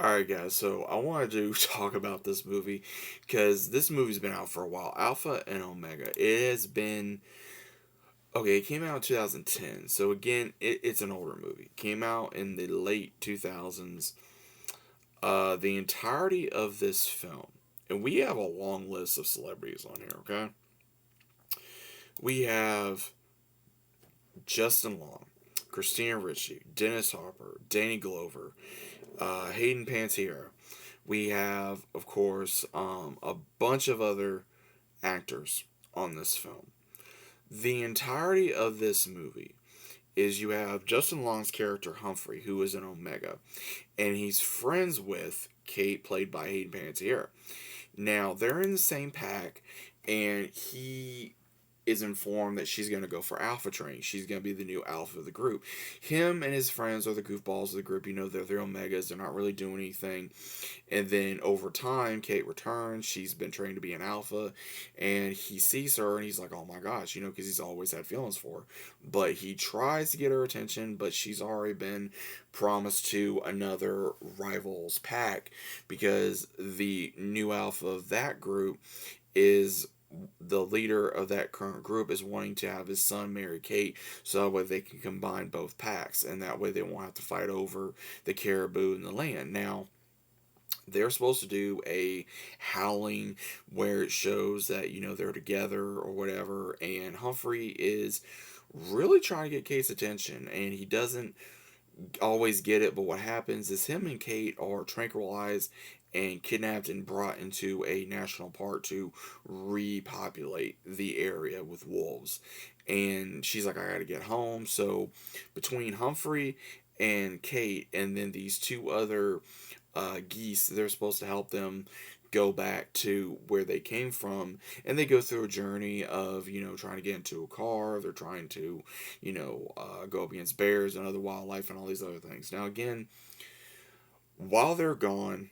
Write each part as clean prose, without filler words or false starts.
Alright, guys, so I wanted to talk about this movie because this movie's been out for a while. Alpha and Omega. It has been. Okay, it came out in 2010. So, again, it's an older movie. It came out in the late 2000s. The entirety of this film, and we have a long list of celebrities on here, okay? We have Justin Long, Christina Ricci, Dennis Hopper, Danny Glover, Hayden Panettiere. We have, of course, a bunch of other actors on this film. The entirety of this movie is you have Justin Long's character Humphrey, who is an Omega, and he's friends with Kate, played by Hayden Panettiere. Now they're in the same pack, and he is informed that she's going to go for alpha training. She's going to be the new alpha of the group. Him and his friends are the goofballs of the group. You know, they're omegas. They're not really doing anything. And then over time, Kate returns. She's been trained to be an alpha. And he sees her and he's like, oh my gosh, you know, because he's always had feelings for her. But he tries to get her attention, but she's already been promised to another rival's pack because the new alpha of that group is the leader of that current group is wanting to have his son marry Kate so that way they can combine both packs and that way they won't have to fight over the caribou and the land. Now, they're supposed to do a howling where it shows that, you know, they're together or whatever, and Humphrey is really trying to get Kate's attention and he doesn't always get it, but what happens is him and Kate are tranquilized and kidnapped and brought into a national park to repopulate the area with wolves. And she's like, I gotta get home. So between Humphrey and Kate, and then these two other geese, they're supposed to help them go back to where they came from, and they go through a journey of, you know, trying to get into a car. They're trying to, go up against bears and other wildlife and all these other things. Now, again, while they're gone,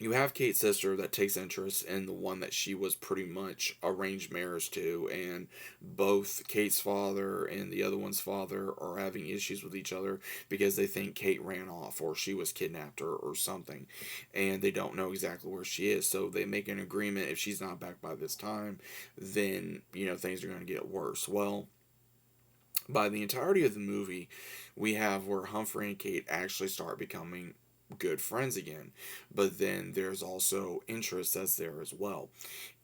you have Kate's sister that takes interest in the one that she was pretty much arranged marriage to, and both Kate's father and the other one's father are having issues with each other because they think Kate ran off or she was kidnapped or something, and they don't know exactly where she is. So they make an agreement: if she's not back by this time, then things are going to get worse. Well, by the entirety of the movie, we have where Humphrey and Kate actually start becoming good friends again. But then there's also interest that's there as well.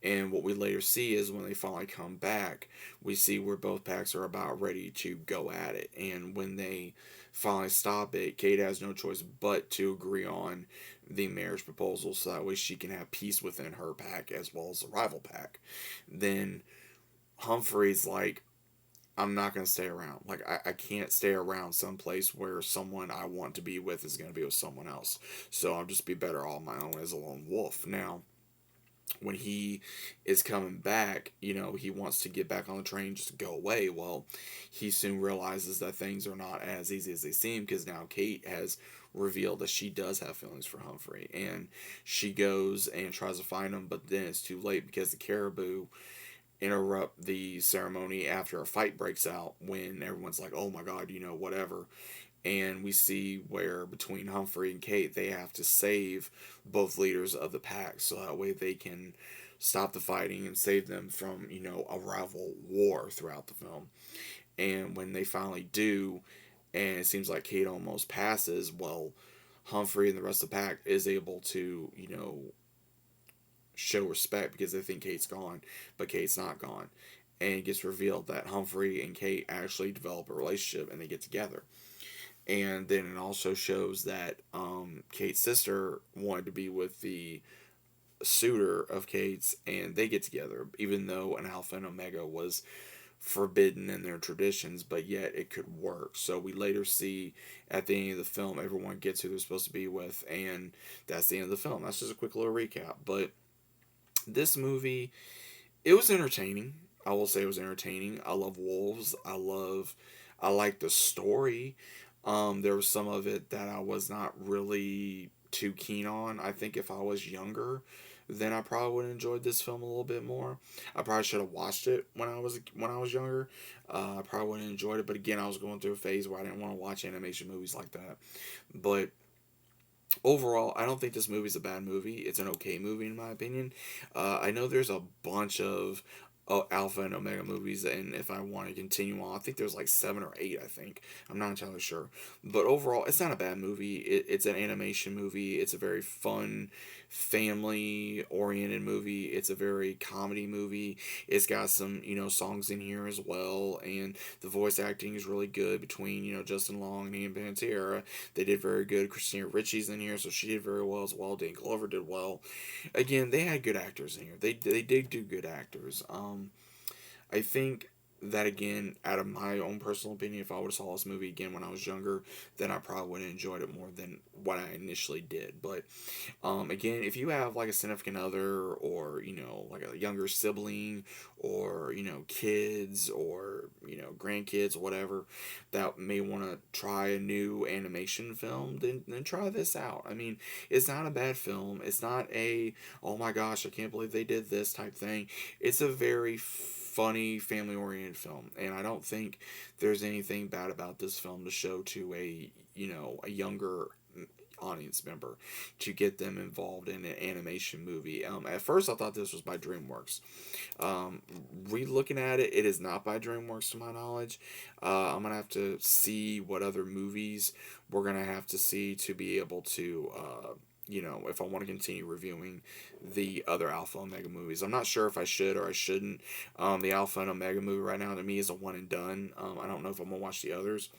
And what we later see is when they finally come back, we see where both packs are about ready to go at it. And when they finally stop it, Kate has no choice but to agree on the marriage proposal so that way she can have peace within her pack as well as the rival pack. Then Humphrey's like, I'm not going to stay around. Like, I can't stay around someplace where someone I want to be with is going to be with someone else. So I'll just be better on my own as a lone wolf. Now, when he is coming back, he wants to get back on the train just to go away. Well, he soon realizes that things are not as easy as they seem because now Kate has revealed that she does have feelings for Humphrey. And she goes and tries to find him, but then it's too late because the caribou interrupt the ceremony after a fight breaks out when everyone's like, oh my god, whatever. And we see where between Humphrey and Kate, they have to save both leaders of the pack so that way they can stop the fighting and save them from, a rival war throughout the film. And when they finally do, and it seems like Kate almost passes, well, Humphrey and the rest of the pack is able to, show respect because they think Kate's gone, but Kate's not gone. And it gets revealed that Humphrey and Kate actually develop a relationship and they get together. And then it also shows that Kate's sister wanted to be with the suitor of Kate's, and they get together, even though an Alpha and Omega was forbidden in their traditions, but yet it could work. So we later see at the end of the film, everyone gets who they're supposed to be with, and that's the end of the film. That's just a quick little recap. But this movie, it was entertaining. I will say it was entertaining. I love wolves. I like the story. There was some of it that I was not really too keen on. I think if I was younger, then I probably would have enjoyed this film a little bit more. I probably should have watched it when I was younger. I probably would have enjoyed it, but again, I was going through a phase where I didn't want to watch animation movies like that. But Overall, I don't think this movie's a bad movie. It's an okay movie in my opinion. I know there's a bunch of Alpha and Omega movies, and if I want to continue on, I think there's like seven or eight. I think I'm not entirely sure, but overall, it's not a bad movie. It's an animation movie. It's a very fun, family oriented movie. It's a very comedy movie. It's got some songs in here as well, and the voice acting is really good between Justin Long and Ian Pantera. They did very good. Christina Ricci's in here, so she did very well as well. Dan Glover did well. Again, they had good actors in here. They did do good actors. I think that again, out of my own personal opinion, if I would have saw this movie again when I was younger, then I probably would have enjoyed it more than what I initially did. But again, if you have like a significant other, or like a younger sibling, or kids, or grandkids, whatever, that may want to try a new animation film, then try this out. I mean, it's not a bad film. It's not a oh my gosh, I can't believe they did this type thing. It's a very funny, family oriented film, and I don't think there's anything bad about this film to show to a younger audience member, to get them involved in an animation movie. At first, I thought this was by DreamWorks. Re-looking at it, it is not by DreamWorks to my knowledge. I'm gonna have to see what other movies we're gonna have to see to be able to. If I want to continue reviewing the other Alpha Omega movies, I'm not sure if I should or I shouldn't. The Alpha and Omega movie right now to me is a one and done. I don't know if I'm gonna watch the others.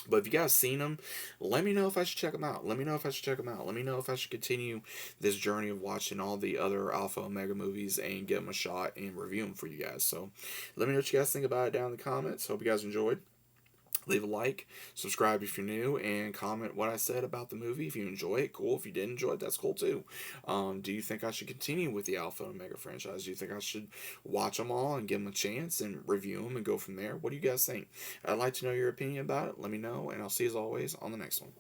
But if you guys seen them, let me know if I should check them out. Let me know if I should check them out. Let me know if I should continue this journey of watching all the other Alpha Omega movies and give them a shot and review them for you guys. So let me know what you guys think about it down in the comments. Hope you guys enjoyed. Leave a like, subscribe if you're new, and comment what I said about the movie. If you enjoy it, cool. If you didn't enjoy it, that's cool too. Do you think I should continue with the Alpha and Omega franchise? Do you think I should watch them all and give them a chance and review them and go from there? What do you guys think? I'd like to know your opinion about it. Let me know, and I'll see you as always on the next one.